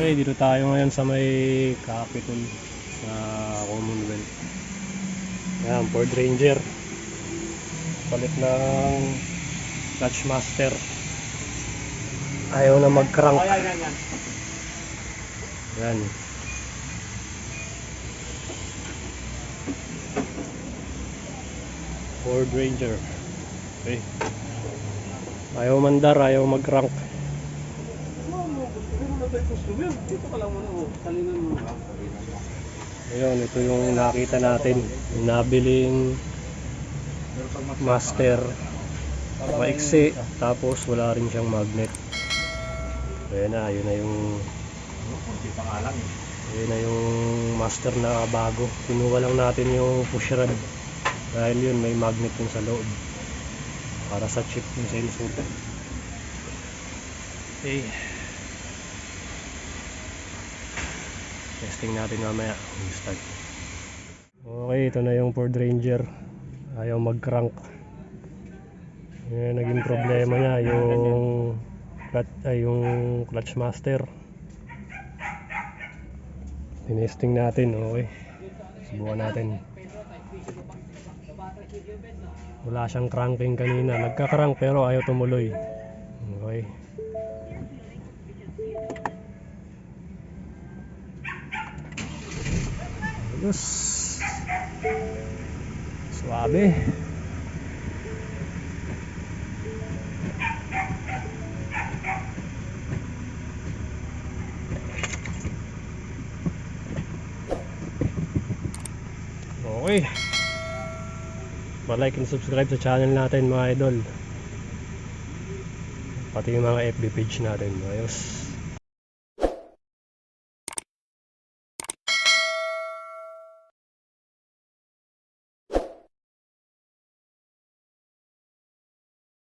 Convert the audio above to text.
Okay, dito tayo ngayon sa may Capitol sa Commonwealth. Ayan, Ford Ranger. Palit ng clutch master. Ayaw na mag-crank. Ayan. Ford Ranger. Okay. Ayaw mandar, ayaw mag-crank. Dito ka lang muna, salinan mo lang. Ayun, ito yung nakita natin, yung nabiling master, maiksi, tapos wala rin siyang magnet. Ayan na, yun na yung master na bago. Kinuha lang natin yung push rod dahil yun may magnet yun sa loob para sa chip yung sensor. Okay, testing natin mamaya yung start. Okay, ito na yung Ford Ranger. Ayaw mag-crank. Yan, naging problema niya yung clutch master. Tinesting natin, okay. Subukan natin. Wala siyang cranking kanina. Nagka-crank pero ayaw tumuloy. Okay. Ayos. Suabe. Okay. Pa-like and subscribe sa channel natin mga idol. Pati yung mga FB page natin. Ayos.